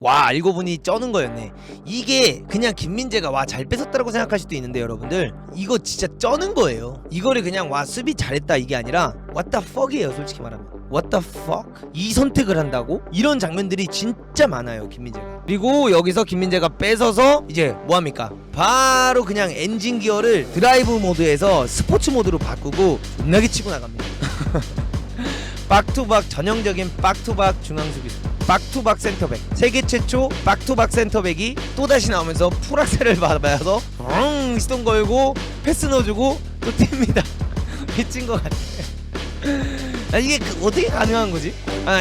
와, 알고 보니 쩌는 거였네. 이게 그냥 김민재가 와 잘 뺏었다라고 생각할 수도 있는데 여러분들 이거 진짜 쩌는 거예요. 이거를 그냥 와 수비 잘했다 이게 아니라 what the fuck이에요. 솔직히 말하면 what the fuck? 이 선택을 한다고? 이런 장면들이 진짜 많아요 김민재가. 그리고 여기서 김민재가 뺏어서 이제 뭐합니까? 바로 그냥 엔진 기어를 드라이브 모드에서 스포츠 모드로 바꾸고 존나게 치고 나갑니다. 박투박 전형적인 박투박 중앙수비수, 박투박 센터백, 세계 최초 박투박 센터백이 또다시 나오면서 풀악셀을 받아서 시동 걸고 패스 넣어주고 또 뜁니다. 미친 것 같아. 이게 어떻게 가능한 거지?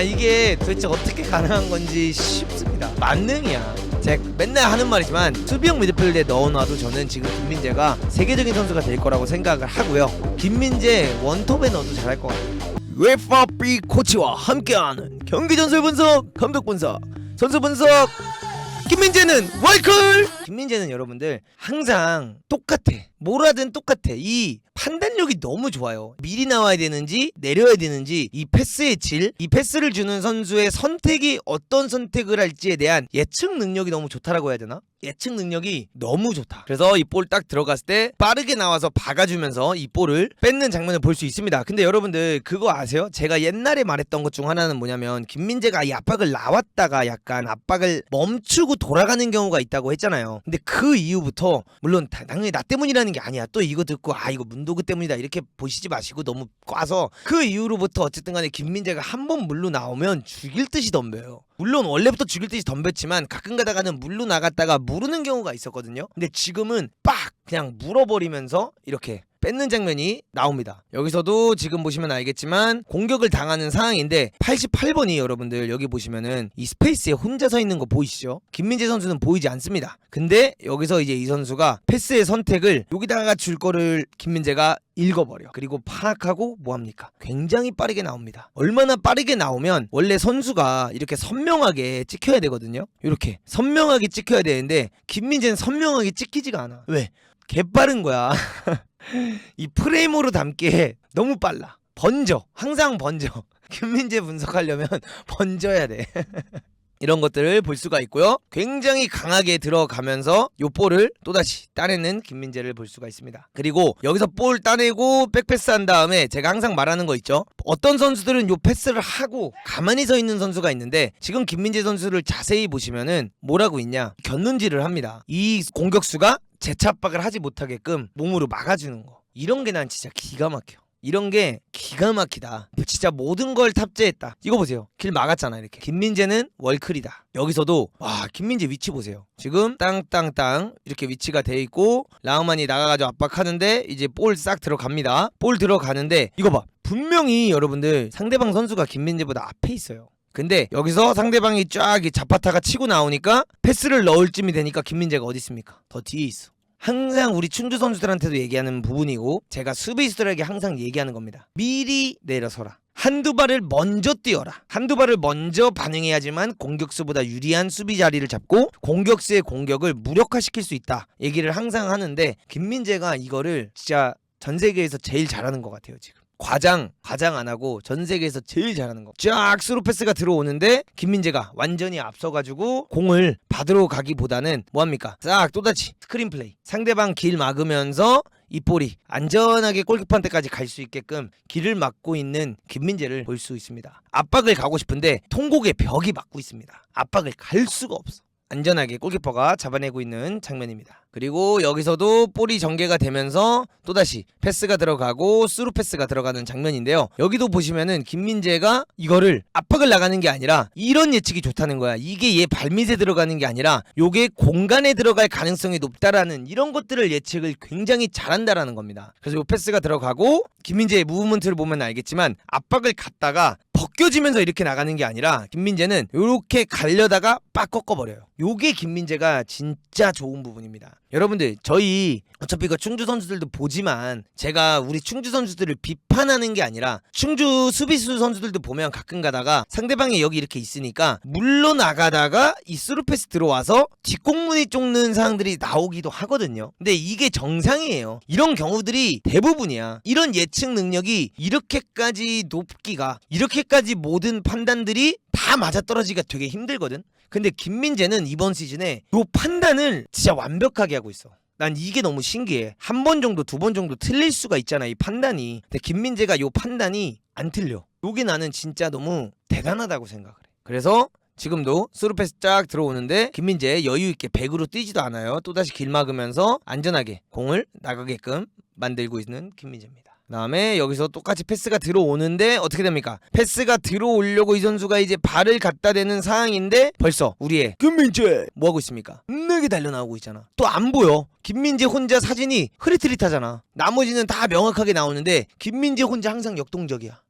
이게 도대체 어떻게 가능한 건지 싶습니다. 만능이야. 제가 맨날 하는 말이지만 수비형 미드필드에 넣어놔도 저는 지금 김민재가 세계적인 선수가 될 거라고 생각을 하고요. 김민재 원톱에 넣어도 잘할 것 같아요. 웨파비 코치와 함께하는 경기 전술 분석, 감독 분석, 선수 분석. 김민재는 월클. 김민재는 여러분들 항상 똑같아. 뭘 하든 똑같아. 이 판단력이 너무 좋아요. 미리 나와야 되는지 내려야 되는지 이 패스의 질, 이 패스를 주는 선수의 선택이 어떤 선택을 할지에 대한 예측 능력이 너무 좋다라고 해야 되나? 예측 능력이 너무 좋다. 그래서 이 볼 딱 들어갔을 때 빠르게 나와서 박아주면서 이 볼을 뺏는 장면을 볼 수 있습니다. 근데 여러분들 그거 아세요? 제가 옛날에 말했던 것 중 하나는 뭐냐면 김민재가 이 압박을 나왔다가 약간 압박을 멈추고 돌아가는 경우가 있다고 했잖아요. 근데 그 이후부터 물론 당연히 나 때문이라는 게 아니야. 또 이거 듣고 이거 문도구 때문이다 이렇게 보시지 마시고 너무 꽈서 그 이후로부터 어쨌든 간에 김민재가 한 번 물로 나오면 죽일 듯이 덤벼요. 물론 원래부터 죽일 듯이 덤볐지만 가끔 가다가는 물로 나갔다가 무르는 경우가 있었거든요. 근데 지금은 빡 그냥 물어버리면서 이렇게 뺏는 장면이 나옵니다. 여기서도 지금 보시면 알겠지만 공격을 당하는 상황인데 88번이 여러분들 여기 보시면은 이 스페이스에 혼자 서 있는 거 보이시죠? 김민재 선수는 보이지 않습니다. 근데 여기서 이제 이 선수가 패스의 선택을 여기다가 줄 거를 김민재가 읽어버려. 그리고 파악하고 뭐합니까? 굉장히 빠르게 나옵니다. 얼마나 빠르게 나오면 원래 선수가 이렇게 선명하게 찍혀야 되거든요. 이렇게 선명하게 찍혀야 되는데 김민재는 선명하게 찍히지가 않아. 왜? 개빠른 거야. 이 프레임으로 담기에 너무 빨라. 번져. 항상 번져. 김민재 분석하려면 번져야 돼. 이런 것들을 볼 수가 있고요. 굉장히 강하게 들어가면서 요 볼을 또다시 따내는 김민재를 볼 수가 있습니다. 그리고 여기서 볼 따내고 백패스한 다음에 제가 항상 말하는 거 있죠. 어떤 선수들은 요 패스를 하고 가만히 서 있는 선수가 있는데 지금 김민재 선수를 자세히 보시면은 뭐라고 있냐? 곁눈질을 합니다. 이 공격수가 재차 압박을 하지 못하게끔 몸으로 막아주는 거. 이런 게 난 진짜 기가 막혀. 이런 게 기가 막히다. 진짜 모든 걸 탑재했다. 이거 보세요. 길 막았잖아 이렇게. 김민재는 월클이다. 여기서도 와 김민재 위치 보세요. 지금 땅땅땅 이렇게 위치가 돼 있고 라흐만이 나가가지고 압박하는데 이제 볼 싹 들어갑니다. 볼 들어가는데 이거 봐. 분명히 여러분들 상대방 선수가 김민재보다 앞에 있어요. 근데 여기서 상대방이 쫙 자파타가 치고 나오니까 패스를 넣을 쯤이 되니까 김민재가 어디 있습니까? 더 뒤에 있어. 항상 우리 충주 선수들한테도 얘기하는 부분이고 제가 수비수들에게 항상 얘기하는 겁니다. 미리 내려서라. 한두 발을 먼저 뛰어라. 한두 발을 먼저 반응해야지만 공격수보다 유리한 수비 자리를 잡고 공격수의 공격을 무력화시킬 수 있다. 얘기를 항상 하는데 김민재가 이거를 진짜 전 세계에서 제일 잘하는 것 같아요 지금. 과장 안 하고 전 세계에서 제일 잘하는 거. 쫙 스루 패스가 들어오는데 김민재가 완전히 앞서가지고 공을 받으러 가기보다는 뭐합니까? 싹 또다시 스크린 플레이. 상대방 길 막으면서 이 볼이 안전하게 골키퍼한테까지 갈 수 있게끔 길을 막고 있는 김민재를 볼 수 있습니다. 압박을 가고 싶은데 통곡의 벽이 막고 있습니다. 압박을 갈 수가 없어. 안전하게 골키퍼가 잡아내고 있는 장면입니다. 그리고 여기서도 볼이 전개가 되면서 또다시 패스가 들어가고 스루 패스가 들어가는 장면인데요. 여기도 보시면은 김민재가 이거를 압박을 나가는 게 아니라 이런 예측이 좋다는 거야. 이게 얘 발밑에 들어가는 게 아니라 요게 공간에 들어갈 가능성이 높다라는 이런 것들을 예측을 굉장히 잘한다라는 겁니다. 그래서 요 패스가 들어가고 김민재의 무브먼트를 보면 알겠지만 압박을 갔다가 벗겨지면서 이렇게 나가는 게 아니라 김민재는 요렇게 가려다가 빡 꺾어버려요. 요게 김민재가 진짜 좋은 부분입니다. 여러분들 저희 어차피 이거 충주 선수들도 보지만 제가 우리 충주 선수들을 비판하는 게 아니라 충주 수비수 선수들도 보면 가끔 가다가 상대방이 여기 이렇게 있으니까 물러나가다가 이 스루 패스 들어와서 뒷공문이 쫓는 상황들이 나오기도 하거든요. 근데 이게 정상이에요. 이런 경우들이 대부분이야. 이런 예측 능력이 이렇게까지 높기가 이렇게까지 여기까지 모든 판단들이 다 맞아떨어지기가 되게 힘들거든. 근데 김민재는 이번 시즌에 요 판단을 진짜 완벽하게 하고 있어. 난 이게 너무 신기해. 한 번 정도, 두 번 정도 틀릴 수가 있잖아, 이 판단이. 근데 김민재가 요 판단이 안 틀려. 요게 나는 진짜 너무 대단하다고 생각을 해. 그래서 지금도 스루패스 쫙 들어오는데 김민재 여유있게 100으로 뛰지도 않아요. 또다시 길 막으면서 안전하게 공을 나가게끔 만들고 있는 김민재입니다. 그 다음에 여기서 똑같이 패스가 들어오는데 어떻게 됩니까? 패스가 들어오려고 이 선수가 이제 발을 갖다 대는 상황인데 벌써 우리의 김민재 뭐하고 있습니까? 은하게 달려나오고 있잖아. 또 안 보여. 김민재 혼자 사진이 흐릿흐릿하잖아. 나머지는 다 명확하게 나오는데 김민재 혼자 항상 역동적이야.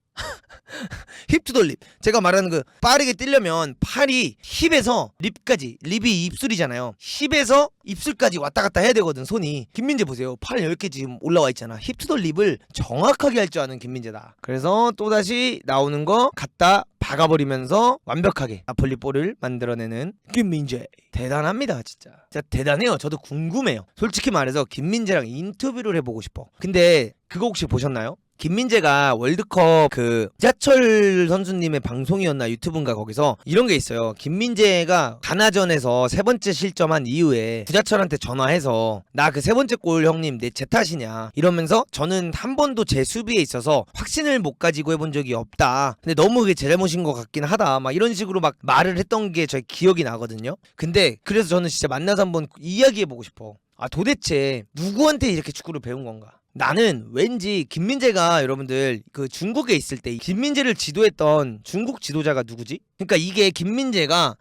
힙투돌립. 제가 말하는 그 빠르게 뛰려면 팔이 힙에서 립까지, 립이 입술이잖아요. 힙에서 입술까지 왔다 갔다 해야 되거든, 손이. 김민재 보세요. 팔 10개 지금 올라와 있잖아. 힙투돌립을 정확하게 할 줄 아는 김민재다. 그래서 또다시 나오는 거 갖다 박아버리면서 완벽하게 나폴리 볼을 만들어내는 김민재. 대단합니다, 진짜. 진짜 대단해요. 저도 궁금해요. 솔직히 말해서 김민재랑 인터뷰를 해보고 싶어. 근데 그거 혹시 보셨나요? 김민재가 월드컵 그 지하철 선수님의 방송이었나 유튜브인가 거기서 이런 게 있어요. 김민재가 가나전에서 세 번째 실점한 이후에 구자철한테 전화해서 나 그 세 번째 골 형님 제 탓이냐 이러면서 저는 한 번도 제 수비에 있어서 확신을 못 가지고 해본 적이 없다. 근데 너무 그게 제 잘못인 것 같긴 하다. 막 이런 식으로 막 말을 했던 게 저 기억이 나거든요. 근데 그래서 저는 진짜 만나서 한번 이야기해보고 싶어. 아 도대체 누구한테 이렇게 축구를 배운 건가? 나는 왠지 김민재가 여러분들 그 중국에 있을 때 김민재를 지도했던 중국 지도자가 누구지? 그러니까 이게 김민재가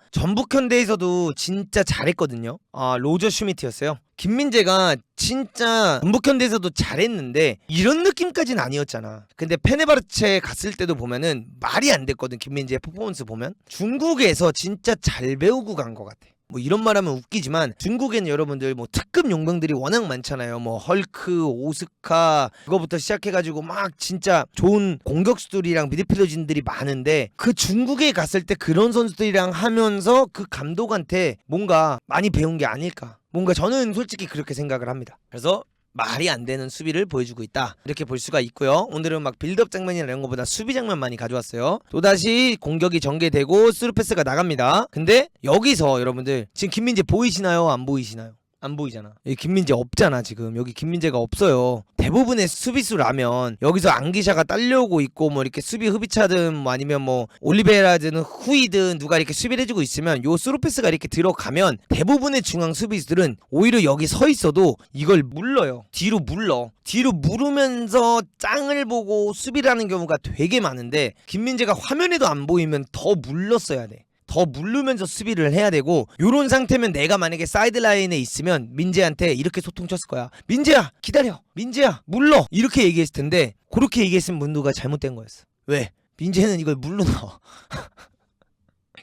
전북현대에서도 진짜 잘했거든요. 아 로저 슈미트였어요. 김민재가 진짜 전북현대에서도 잘했는데 이런 느낌까지는 아니었잖아. 근데 페네바르체 갔을 때도 보면은 말이 안 됐거든. 김민재의 퍼포먼스 보면 중국에서 진짜 잘 배우고 간 것 같아. 뭐 이런 말하면 웃기지만 중국에는 여러분들 뭐 특급 용병들이 워낙 많잖아요. 뭐 헐크, 오스카 그거부터 시작해가지고 막 진짜 좋은 공격수들이랑 미드필더진들이 많은데 그 중국에 갔을 때 그런 선수들이랑 하면서 그 감독한테 뭔가 많이 배운 게 아닐까. 뭔가 저는 솔직히 그렇게 생각을 합니다. 그래서 말이 안 되는 수비를 보여주고 있다 이렇게 볼 수가 있고요. 오늘은 막 빌드업 장면이나 이런 거보다 수비 장면 많이 가져왔어요. 또다시 공격이 전개되고 스루패스가 나갑니다. 근데 여기서 여러분들 지금 김민재 보이시나요? 안 보이시나요? 안 보이잖아. 여기 김민재 없잖아. 지금 여기 김민재가 없어요. 대부분의 수비수라면 여기서 안기샤가 딸려오고 있고 뭐 이렇게 수비 흡입차든 뭐 아니면 뭐 올리베라든 후이든 누가 이렇게 수비를 해주고 있으면 요 스루패스가 이렇게 들어가면 대부분의 중앙 수비수들은 오히려 여기 서 있어도 이걸 물러요. 뒤로 물러. 뒤로 물으면서 짱을 보고 수비를 하는 경우가 되게 많은데 김민재가 화면에도 안 보이면 더 물렀어야 돼. 더 물르면서 수비를 해야 되고 요런 상태면 내가 만약에 사이드라인에 있으면 민재한테 이렇게 소통 쳤을 거야. 민재야 기다려. 민재야 물러. 이렇게 얘기했을 텐데 그렇게 얘기했으면 문도가 잘못된 거였어. 왜? 민재는 이걸 물러 넣어.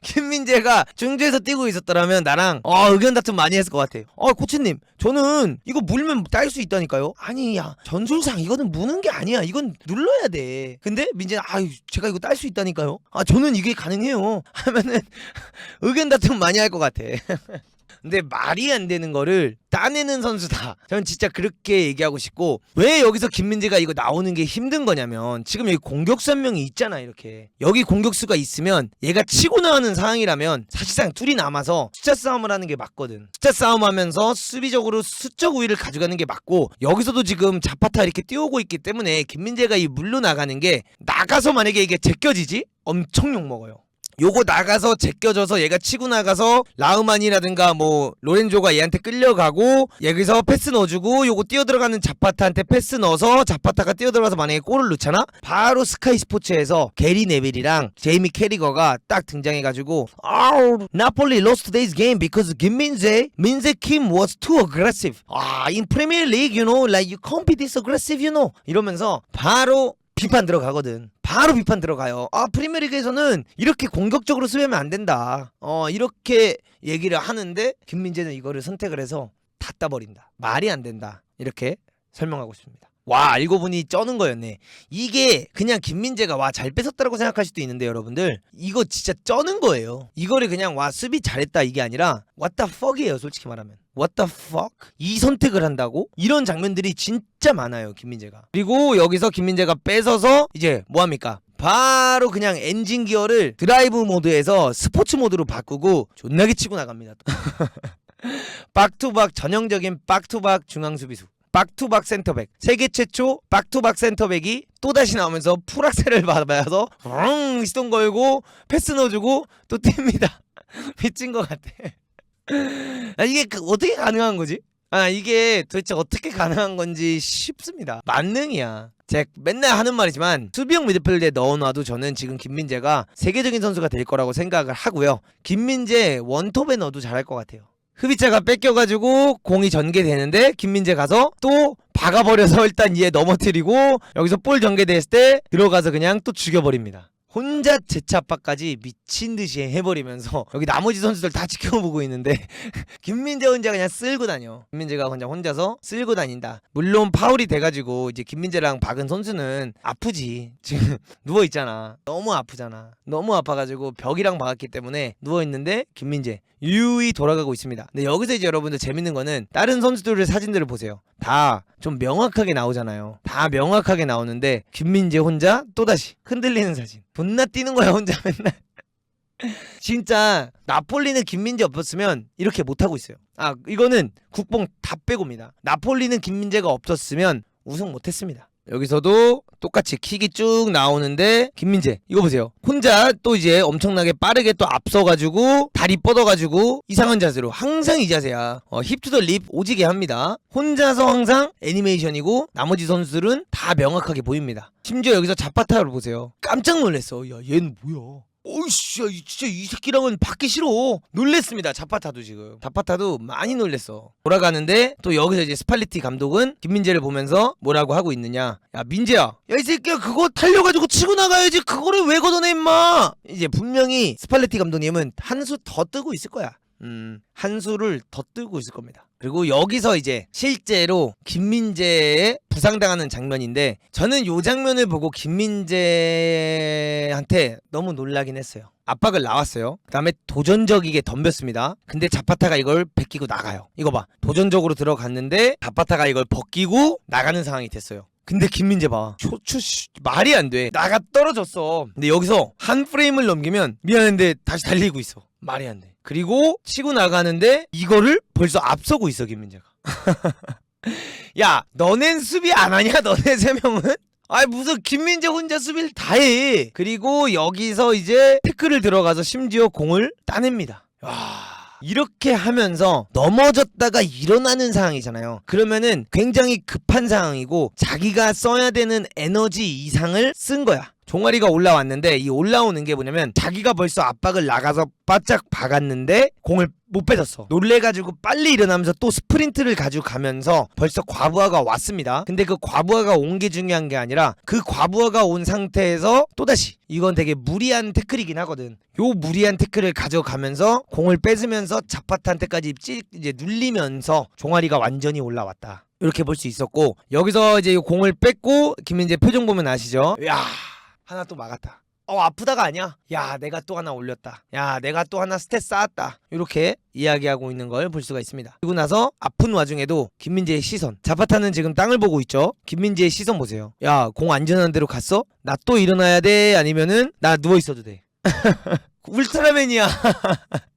김민재가 중주에서 뛰고 있었더라면 나랑 의견 다툼 많이 했을 것 같아. 코치님 저는 이거 물면 딸 수 있다니까요. 아니야 전술상 이거는 무는 게 아니야. 이건 눌러야 돼. 근데 민재는 제가 이거 딸 수 있다니까요. 저는 이게 가능해요 하면은 의견 다툼 많이 할 것 같아. 근데 말이 안 되는 거를 따내는 선수다. 저는 진짜 그렇게 얘기하고 싶고 왜 여기서 김민재가 이거 나오는 게 힘든 거냐면 지금 여기 공격수 한 명이 있잖아. 이렇게 여기 공격수가 있으면 얘가 치고 나가는 상황이라면 사실상 둘이 남아서 숫자 싸움을 하는 게 맞거든. 숫자 싸움하면서 수비적으로 수적 우위를 가져가는 게 맞고 여기서도 지금 자파타 이렇게 뛰어오고 있기 때문에 김민재가 이 물로 나가는 게 나가서 만약에 이게 제껴지지? 엄청 욕먹어요. 요거 나가서 제껴져서 얘가 치고 나가서 라흐만이라든가 뭐 로렌조가 얘한테 끌려가고 여기서 패스 넣어주고 요거 뛰어들어가는 자파타한테 패스 넣어서 자파타가 뛰어들어가서 만약에 골을 넣잖아? 바로 스카이 스포츠에서 게리 네빌이랑 제이미 캐리거가 딱 등장해가지고 나폴리 lost today's game because Minze Kim was too aggressive. In Premier League, you know, like you can't be this aggressive, you know. 이러면서 바로 비판 들어가거든. 바로 비판 들어가요. 프리미어리그에서는 이렇게 공격적으로 수비하면 안 된다. 이렇게 얘기를 하는데 김민재는 이거를 선택을 해서 다 따버린다. 말이 안 된다. 이렇게 설명하고 싶습니다. 와 알고 보니 쩌는 거였네. 이게 그냥 김민재가 와 잘 뺏었다라고 생각할 수도 있는데 여러분들 이거 진짜 쩌는 거예요. 이거를 그냥 와 수비 잘했다 이게 아니라 what the fuck이에요. 솔직히 말하면 what the fuck? 이 선택을 한다고? 이런 장면들이 진짜 많아요 김민재가. 그리고 여기서 김민재가 뺏어서 이제 뭐합니까? 바로 그냥 엔진 기어를 드라이브 모드에서 스포츠 모드로 바꾸고 존나게 치고 나갑니다. 박투박 전형적인 박투박 중앙 수비수, 박투박 센터백, 세계 최초 박투박 센터백이 또다시 나오면서 풀악셀을 받아서 시동 걸고 패스 넣어주고 또 뜁니다. 미친 것 같아. 이게 어떻게 가능한 거지? 이게 도대체 어떻게 가능한 건지 싶습니다. 만능이야. 제가 맨날 하는 말이지만 수비형 미드필드에 넣어놔도 저는 지금 김민재가 세계적인 선수가 될 거라고 생각을 하고요. 김민재 원톱에 넣어도 잘할 것 같아요. 흡입자가 뺏겨가지고 공이 전개되는데 김민재 가서 또 박아버려서 일단 얘 넘어뜨리고 여기서 볼 전개됐을 때 들어가서 그냥 또 죽여버립니다. 혼자 재차 압박까지 미친듯이 해버리면서 여기 나머지 선수들 다 지켜보고 있는데 김민재 혼자 그냥 쓸고 다녀. 김민재가 혼자서 쓸고 다닌다. 물론 파울이 돼가지고 이제 김민재랑 박은 선수는 아프지. 지금 누워있잖아. 너무 아프잖아. 너무 아파가지고 벽이랑 박았기 때문에 누워있는데 김민재 유유히 돌아가고 있습니다. 근데 여기서 이제 여러분들 재밌는 거는 다른 선수들의 사진들을 보세요. 다 좀 명확하게 나오잖아요. 다 명확하게 나오는데 김민재 혼자 또다시 흔들리는 사진. 존나 뛰는 거야 혼자 맨날. 진짜 나폴리는 김민재 없었으면 이렇게 못하고 있어요. 이거는 국뽕 다 빼고입니다. 나폴리는 김민재가 없었으면 우승 못했습니다. 여기서도 똑같이 킥이 쭉 나오는데 김민재 이거 보세요. 혼자 또 이제 엄청나게 빠르게 또 앞서가지고 다리 뻗어가지고 이상한 자세로 항상 이 자세야. 힙 투 더 립 오지게 합니다. 혼자서 항상 애니메이션이고 나머지 선수들은 다 명확하게 보입니다. 심지어 여기서 자파타를 보세요. 깜짝 놀랐어. 야 얘는 뭐야. 오이씨 진짜 이 새끼랑은 받기 싫어. 놀랬습니다. 자파타도 지금. 자파타도 많이 놀랬어. 돌아가는데 또 여기서 이제 스팔리티 감독은 김민재를 보면서 뭐라고 하고 있느냐. 야 민재야, 야 이 새끼야 그거 달려가지고 치고 나가야지. 그거를 왜 걷어내 임마. 이제 분명히 스팔리티 감독님은 한 수 더 뜨고 있을 거야. 한 수를 더 뜨고 있을 겁니다. 그리고 여기서 이제 실제로 김민재의 부상당하는 장면인데 저는 요 장면을 보고 김민재한테 너무 놀라긴 했어요. 압박을 나왔어요. 그 다음에 도전적이게 덤볐습니다. 근데 자파타가 이걸 베끼고 나가요. 이거 봐. 도전적으로 들어갔는데 자파타가 이걸 벗기고 나가는 상황이 됐어요. 근데 김민재 봐. 말이 안 돼. 나가 떨어졌어. 근데 여기서 한 프레임을 넘기면 미안한데 다시 달리고 있어. 말이 안 돼. 그리고 치고 나가는데 이거를 벌써 앞서고 있어 김민재가. 야 너넨 수비 안 하냐 너네 세 명은? 무슨 김민재 혼자 수비를 다 해. 그리고 여기서 이제 태클을 들어가서 심지어 공을 따냅니다. 이렇게 하면서 넘어졌다가 일어나는 상황이잖아요. 그러면은 굉장히 급한 상황이고 자기가 써야 되는 에너지 이상을 쓴 거야. 종아리가 올라왔는데 이 올라오는 게 뭐냐면 자기가 벌써 압박을 나가서 바짝 박았는데 공을 못 뺏었어. 놀래가지고 빨리 일어나면서 또 스프린트를 가지고 가면서 벌써 과부하가 왔습니다. 근데 그 과부하가 온 게 중요한 게 아니라 그 과부하가 온 상태에서 또다시 이건 되게 무리한 태클이긴 하거든. 요 무리한 태클을 가져가면서 공을 뺏으면서 자파타한테까지 이제 눌리면서 종아리가 완전히 올라왔다. 이렇게 볼 수 있었고 여기서 이제 이 공을 뺏고 김민재 표정 보면 아시죠? 야 하나 또 막았다. 아프다가 아니야. 야 내가 또 하나 올렸다. 야 내가 또 하나 스탯 쌓았다. 이렇게 이야기하고 있는 걸 볼 수가 있습니다. 그리고 나서 아픈 와중에도 김민재의 시선. 자파타는 지금 땅을 보고 있죠. 김민재의 시선 보세요. 야 공 안전한 데로 갔어? 나 또 일어나야 돼? 아니면은 나 누워있어도 돼? 울트라맨이야.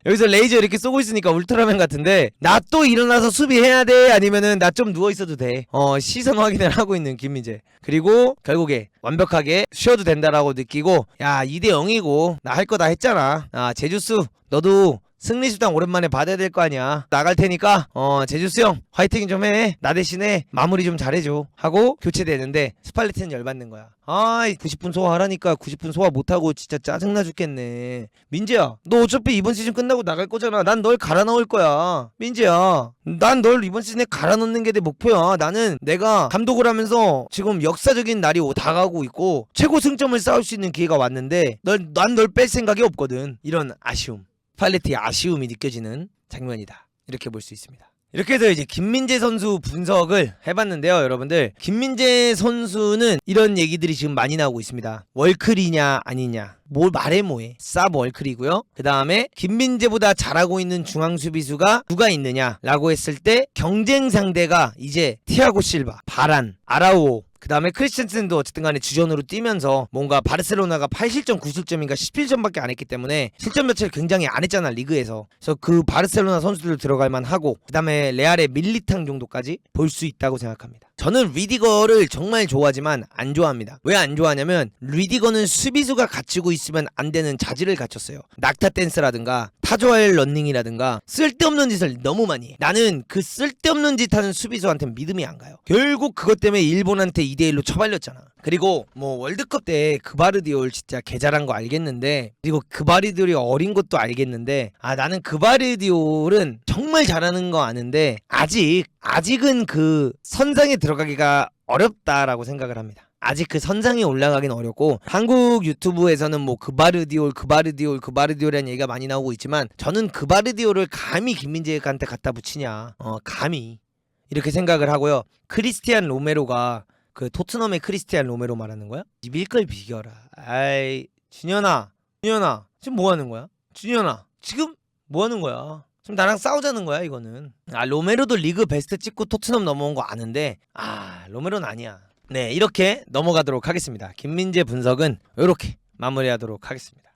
여기서 레이저 이렇게 쏘고 있으니까 울트라맨 같은데 나 또 일어나서 수비해야 돼? 아니면은 나 좀 누워있어도 돼? 시선 확인을 하고 있는 김민재. 그리고 결국에 완벽하게 쉬어도 된다라고 느끼고 야 2대0이고 나 할 거 다 했잖아. 제주스 너도 승리 수당 오랜만에 받아야 될 거 아니야. 나갈 테니까 제주스 형 화이팅 좀 해. 나 대신에 마무리 좀 잘해줘 하고 교체되는데 스팔레티는 열받는 거야. 90분 소화하라니까 90분 소화 못하고 진짜 짜증나 죽겠네. 민재야 너 어차피 이번 시즌 끝나고 나갈 거잖아. 난 널 갈아 넣을 거야. 민재야 난 널 이번 시즌에 갈아 넣는 게 내 목표야. 나는 내가 감독을 하면서 지금 역사적인 날이 다가오고 있고 최고 승점을 쌓을 수 있는 기회가 왔는데 난 널 뺄 생각이 없거든. 이런 아쉬움, 팔레트의 아쉬움이 느껴지는 장면이다. 이렇게 볼 수 있습니다. 이렇게 해서 이제 김민재 선수 분석을 해봤는데요. 여러분들 김민재 선수는 이런 얘기들이 지금 많이 나오고 있습니다. 월클이냐 아니냐 뭘 말해 뭐해. 쌉 월클이고요. 그 다음에 김민재보다 잘하고 있는 중앙 수비수가 누가 있느냐 라고 했을 때 경쟁 상대가 이제 티아고 실바, 바란, 아라우오, 그 다음에 크리스텐센도 어쨌든 간에 주전으로 뛰면서 뭔가 바르셀로나가 8실점 9실점인가 11점밖에 안 했기 때문에 실점 며칠 굉장히 안 했잖아 리그에서. 그래서 그 바르셀로나 선수들 들어갈 만하고 그 다음에 레알의 밀리탕 정도까지 볼 수 있다고 생각합니다. 저는 리디거를 정말 좋아하지만 안 좋아합니다. 왜 안 좋아하냐면 리디거는 수비수가 갖추고 있으면 안 되는 자질을 갖췄어요. 낙타 댄스라든가 타조알 런닝이라든가 쓸데없는 짓을 너무 많이 해. 나는 그 쓸데없는 짓 하는 수비수한테는 믿음이 안 가요. 결국 그것 때문에 일본한테 2대1로 처발렸잖아. 그리고 뭐 월드컵 때 그바르디올 진짜 개 잘한 거 알겠는데, 그리고 그바르디올이 어린 것도 알겠는데, 나는 그바르디올은 정말 잘하는 거 아는데 아직은 그 선상에 들어가기가 어렵다라고 생각을 합니다. 아직 그 선상에 올라가긴 어렵고, 한국 유튜브에서는 뭐 그바르디올이라는 얘기가 많이 나오고 있지만, 저는 그바르디올을 감히 김민재한테 갖다 붙이냐, 감히 이렇게 생각을 하고요. 크리스티안 로메로가 그 토트넘의 크리스티안 로메로 말하는 거야? 입일 걸 비겨라. 아이, 준현아 지금 뭐 하는 거야? 준현아 지금 뭐 하는 거야? 지금 나랑 싸우자는 거야 이거는. 로메로도 리그 베스트 찍고 토트넘 넘어온 거 아는데 로메로는 아니야. 네, 이렇게 넘어가도록 하겠습니다. 김민재 분석은 이렇게 마무리하도록 하겠습니다.